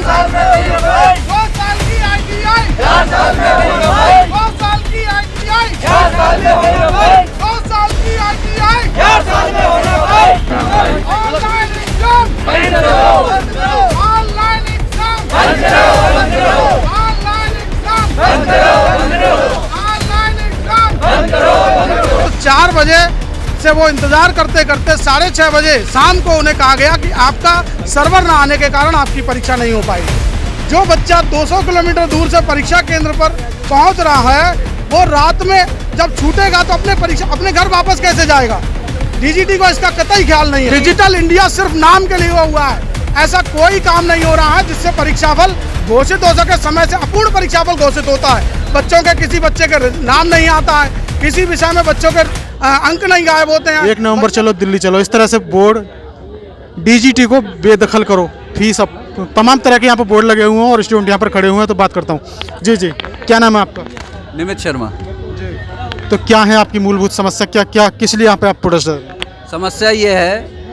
साल में होने भाई, 2 साल की ITI, 4 साल में होने भाई, 2 साल की ITI, 4 साल में होने भाई, 2 साल की ITI, 4 साल में होने भाई। ऑनलाइन एग्जाम बंद करो, ऑनलाइन एग्जाम बंद करो, बंद करो, ऑनलाइन एग्जाम बंद करो, बंद करो, ऑनलाइन एग्जाम बंद करो, बंद करो। 4 बजे से वो इंतजार करते करते 6:30 बजे शाम को उन्हें कहा गया कि आपका सर्वर ना आने के कारण आपकी परीक्षा नहीं हो पाएगी। जो बच्चा 200 किलोमीटर दूर से परीक्षा केंद्र पर पहुंच रहा है, वो रात में जब छूटेगा तो अपने घर वापस कैसे जाएगा? डीजीटी को इसका कतई ख्याल नहीं है। डिजिटल इंडिया सिर्फ नाम के लिए हुआ है, ऐसा कोई काम नहीं हो रहा है जिससे परीक्षाफल घोषित हो सके। समय से अपूर्ण परीक्षाफल घोषित होता है, बच्चों के किसी बच्चे के नाम नहीं आता है, किसी विषय में बच्चों के अंक नहीं गायब होते हैं। 1 नवंबर चलो दिल्ली चलो, इस तरह से बोर्ड डीजीटी को बेदखल करो। फीस अब तमाम तरह के यहाँ पर बोर्ड लगे हुए हैं और स्टूडेंट यहाँ पर खड़े हुए हैं, तो बात करता हूँ। जी जी, क्या नाम है आपका? निमित शर्मा। तो क्या है आपकी मूलभूत समस्या, क्या किस लिए यहाँ पे आप प्रोटेस्ट? समस्या ये है,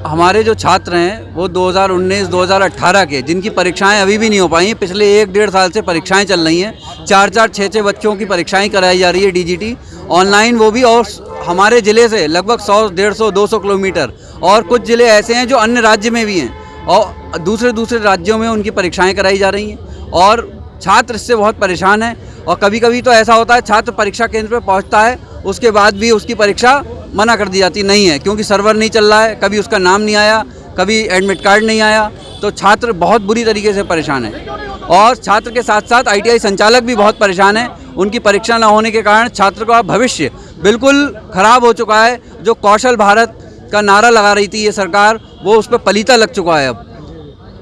हमारे जो छात्र हैं वो 2019-2018 के, जिनकी परीक्षाएं अभी भी नहीं हो पाई, पिछले 1-1.5 साल से परीक्षाएं चल रही हैं। 4-4, 6-6 बच्चों की परीक्षाएं कराई जा रही है डीजीटी ऑनलाइन, वो भी और हमारे ज़िले से लगभग 100, 150, 200 किलोमीटर। और कुछ ज़िले ऐसे हैं जो अन्य राज्य में भी हैं और दूसरे राज्यों में उनकी परीक्षाएँ कराई जा रही हैं और छात्र इससे बहुत परेशान हैं। और कभी कभी तो ऐसा होता है, छात्र परीक्षा केंद्र पर पहुंचता है, उसके बाद भी उसकी परीक्षा मना कर दी जाती नहीं है, क्योंकि सर्वर नहीं चल रहा है, कभी उसका नाम नहीं आया, कभी एडमिट कार्ड नहीं आया। तो छात्र बहुत बुरी तरीके से परेशान है और छात्र के साथ साथ ITI संचालक भी बहुत परेशान है। उनकी परीक्षा न होने के कारण छात्र का भविष्य बिल्कुल ख़राब हो चुका है। जो कौशल भारत का नारा लगा रही थी ये सरकार, वो उस पर पलीता लग चुका है।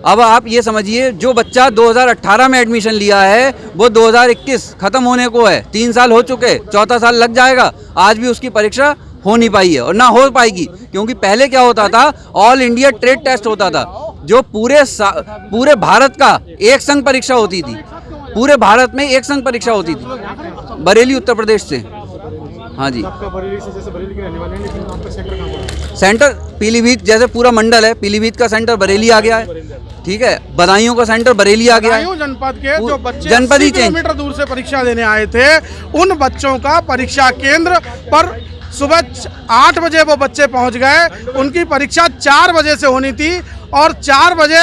अब आप ये समझिए, जो बच्चा 2018 में एडमिशन लिया है वो 2021 ख़त्म होने को है, 3 साल हो चुके, 4था साल लग जाएगा, आज भी उसकी परीक्षा हो नहीं पाई है और ना हो पाएगी। क्योंकि पहले क्या होता था, ऑल इंडिया ट्रेड टेस्ट होता था, जो पूरे भारत का एक संग परीक्षा होती थी, पूरे भारत में एक संग परीक्षा होती थी, बरेली उत्तर प्रदेश से। हाँ जी, सेंटर पीलीभीत, जैसे पूरा मंडल है, पीलीभीत का सेंटर बरेली आ गया है, ठीक है, बदायूं का सेंटर बरेली आ गया है। जनपद के जो बच्चे जनपद ही 80 किलोमीटर दूर से परीक्षा देने आए थे, उन बच्चों का परीक्षा केंद्र पर सुबह 8 बजे वो बच्चे पहुंच गए। उनकी परीक्षा 4 बजे से होनी थी और 4 बजे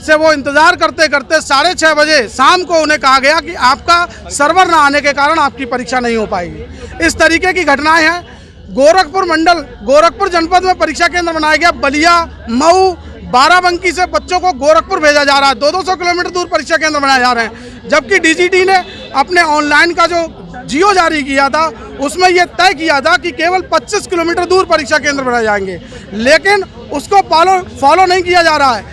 से वो इंतजार करते करते 6:30 बजे शाम को उन्हें कहा गया कि आपका सर्वर ना आने के कारण आपकी परीक्षा नहीं हो पाएगी। इस तरीके की घटनाएं हैं। गोरखपुर जनपद में परीक्षा केंद्र बनाया गया, बलिया, मऊ, बाराबंकी से बच्चों को गोरखपुर भेजा जा रहा है। 200 किलोमीटर दूर परीक्षा केंद्र बनाए जा रहे हैं, जबकि डीजीटी ने अपने ऑनलाइन का जो जियो जारी किया था उसमें यह तय किया था कि केवल 25 किलोमीटर दूर परीक्षा केंद्र बनाए जाएंगे, लेकिन उसको फॉलो नहीं किया जा रहा है।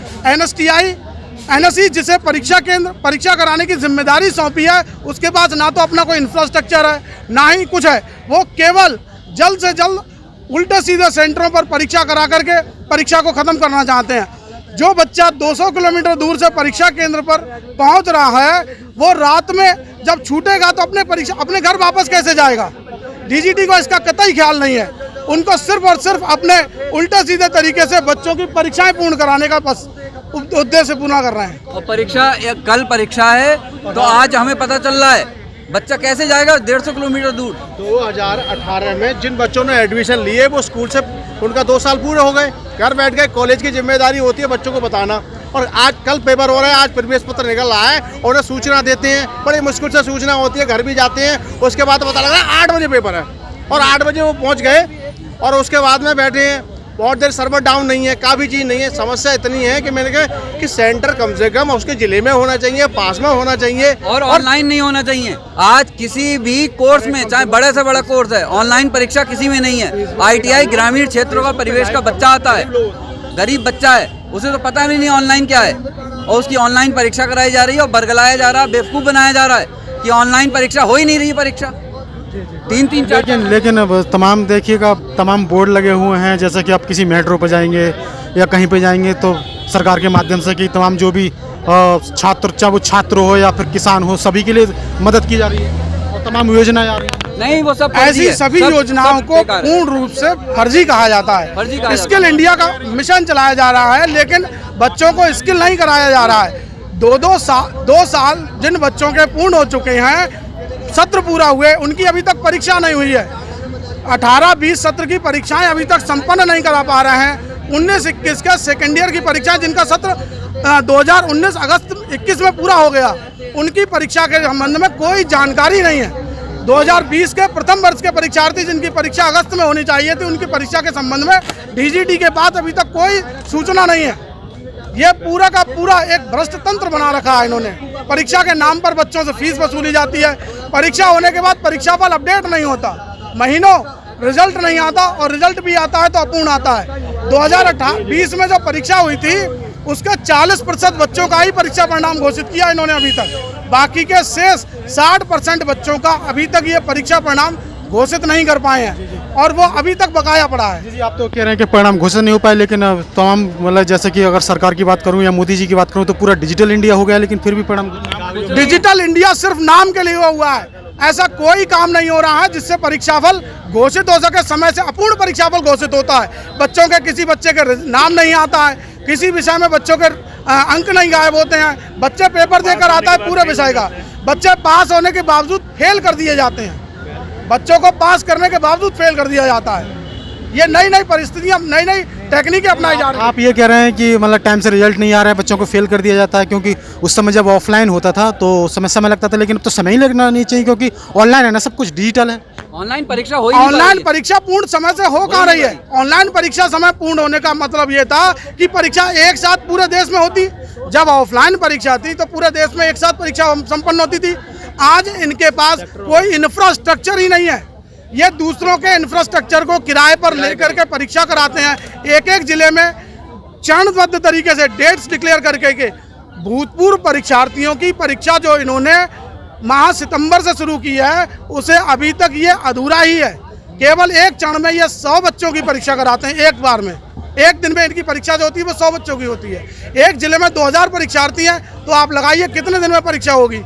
NSE जिसे परीक्षा कराने की जिम्मेदारी सौंपी है, उसके पास ना तो अपना कोई इंफ्रास्ट्रक्चर है, ना ही कुछ है। वो केवल जल्द से जल्द उल्टे सीधे सेंटरों पर परीक्षा करा करके परीक्षा को ख़त्म करना चाहते हैं। जो बच्चा 200 किलोमीटर दूर से परीक्षा केंद्र पर पहुंच रहा है, वो रात में जब छूटेगा तो अपने घर वापस कैसे जाएगा? डीजीटी को इसका कतई ख्याल नहीं है। उनको सिर्फ और सिर्फ अपने उल्टे सीधे तरीके से बच्चों की परीक्षाएं पूर्ण कराने का बस उद्देश्य पूरा कर रहे हैं। और कल परीक्षा है, तो आज हमें पता चल रहा है बच्चा कैसे जाएगा 150 किलोमीटर दूर। 2018 में जिन बच्चों ने एडमिशन लिए वो स्कूल से उनका 2 साल पूरे हो गए, घर बैठ गए। कॉलेज की जिम्मेदारी होती है बच्चों को बताना, और आज कल पेपर हो रहा है, आज प्रवेश पत्र निकल रहा है और उन्हें सूचना देते हैं, बड़ी मुश्किल से सूचना होती है, घर भी जाते हैं, उसके बाद पता लगा 8 बजे पेपर है और 8 बजे वो पहुँच गए और उसके बाद में बैठे हैं। बहुत देर सर्वर डाउन नहीं है, काफ़ी चीज़ नहीं है। समस्या इतनी है कि मैंने कहा कि सेंटर कम से कम उसके ज़िले में होना चाहिए, पास में होना चाहिए और ऑनलाइन नहीं होना चाहिए। आज किसी भी कोर्स में, चाहे बड़े से बड़ा कोर्स है, ऑनलाइन परीक्षा किसी में नहीं है। ITI ग्रामीण क्षेत्रों का परिवेश का बच्चा आता है, गरीब बच्चा है, उसे तो पता भी नहीं ऑनलाइन क्या है, और उसकी ऑनलाइन परीक्षा कराई जा रही है और बरगलाया जा रहा है, बेवकूफ़ बनाया जा रहा है कि ऑनलाइन परीक्षा हो ही नहीं रही। परीक्षा 3-3, 4-4 लेकिन अब तमाम देखिएगा, तमाम बोर्ड लगे हुए हैं। जैसे कि आप किसी मेट्रो पर जाएंगे या कहीं पे जाएंगे तो सरकार के माध्यम से कि तमाम जो भी छात्र, चाहे वो छात्र हो या फिर किसान हो, सभी के लिए मदद की जा रही है और तमाम योजनाएं आ रही हैं। नहीं, वो सब फर्जी ऐसी है। सभी सब योजनाओं को बेकार है। पूर्ण रूप से फर्जी कहा जाता फर्जी कहा है। जाता स्किल इंडिया का मिशन चलाया जा रहा है, लेकिन बच्चों को स्किल नहीं कराया जा रहा है। 2 साल जिन बच्चों के पूर्ण हो चुके हैं, सत्र पूरा हुए, उनकी अभी तक परीक्षा नहीं हुई है। 18-20 सत्र की परीक्षाएं अभी तक संपन्न नहीं करा पा रहे हैं। 19-21 का सेकेंड ईयर की परीक्षा, जिनका सत्र 2019 अगस्त 21 में पूरा हो गया, उनकी परीक्षा के संबंध में कोई जानकारी नहीं है। 2020 के प्रथम वर्ष के परीक्षार्थी जिनकी परीक्षा अगस्त में होनी चाहिए थी, उनकी परीक्षा के संबंध में डीजीटी के बाद अभी तक कोई सूचना नहीं है। ये पूरा का पूरा एक भ्रष्ट तंत्र बना रखा है इन्होंने। परीक्षा के नाम पर बच्चों से फीस वसूली जाती है, परीक्षा होने के बाद परीक्षाफल अपडेट नहीं होता, महीनों रिजल्ट नहीं आता, और रिजल्ट भी आता है तो अपूर्ण आता है। 2020 में जो परीक्षा हुई थी उसके 40% बच्चों का ही परीक्षा परिणाम घोषित किया इन्होंने अभी तक। बाकी के शेष 60% बच्चों का अभी तक ये परीक्षा परिणाम घोषित नहीं कर पाए हैं, और वो अभी तक बकाया पड़ा है। जी, आप तो कह रहे हैं कि परिणाम घोषित नहीं हो पाए, लेकिन तमाम मतलब जैसे कि अगर सरकार की बात करूं या मोदी जी की बात करूं तो पूरा डिजिटल इंडिया हो गया, लेकिन फिर भी परिणाम डिजिटल इंडिया सिर्फ नाम के लिए हुआ है। ऐसा कोई काम नहीं हो रहा है जिससे परीक्षाफल घोषित हो सके। समय से अपूर्ण परीक्षाफल घोषित होता है, बच्चों के किसी बच्चे के नाम नहीं आता है, किसी विषय में बच्चों के अंक नहीं गायब होते हैं, बच्चे पेपर देकर आता है पूरे विषय का, बच्चे पास होने के बावजूद फेल कर दिए जाते हैं, बच्चों को पास करने के बावजूद फेल कर दिया जाता है। ये नई नई परिस्थितियाँ, नई नई टेक्निकें अपनाई जा रही हैं। आप ये कह रहे हैं कि मतलब टाइम से रिजल्ट नहीं आ रहा है, बच्चों को फेल कर दिया जाता है, क्योंकि उस समय जब ऑफलाइन होता था तो समय लगता था, लेकिन अब तो समय ही लगना नहीं चाहिए, क्योंकि ऑनलाइन है ना, सब कुछ डिजिटल है। ऑनलाइन परीक्षा हो ही नहीं पा रही ऑनलाइन है। परीक्षा पूर्ण समय से हो कहाँ रही है। ऑनलाइन परीक्षा समय पूर्ण होने का मतलब ये था कि परीक्षा एक साथ पूरे देश में होती। जब ऑफलाइन परीक्षा थी तो पूरे देश में एक साथ परीक्षा संपन्न होती थी। आज इनके पास कोई इंफ्रास्ट्रक्चर ही नहीं है, ये दूसरों के इंफ्रास्ट्रक्चर को किराए पर लेकर के परीक्षा कराते हैं। एक एक जिले में चरणबद्ध तरीके से डेट्स डिक्लेयर करके के भूतपूर्व परीक्षार्थियों की परीक्षा जो इन्होंने माह सितंबर से शुरू की है, उसे अभी तक ये अधूरा ही है। केवल एक चरण में ये 100 बच्चों की परीक्षा कराते हैं, एक बार में, एक दिन में इनकी परीक्षा जो होती है वो 100 बच्चों की होती है। एक जिले में 2000 परीक्षार्थी हैं, तो आप लगाइए कितने दिन में परीक्षा होगी।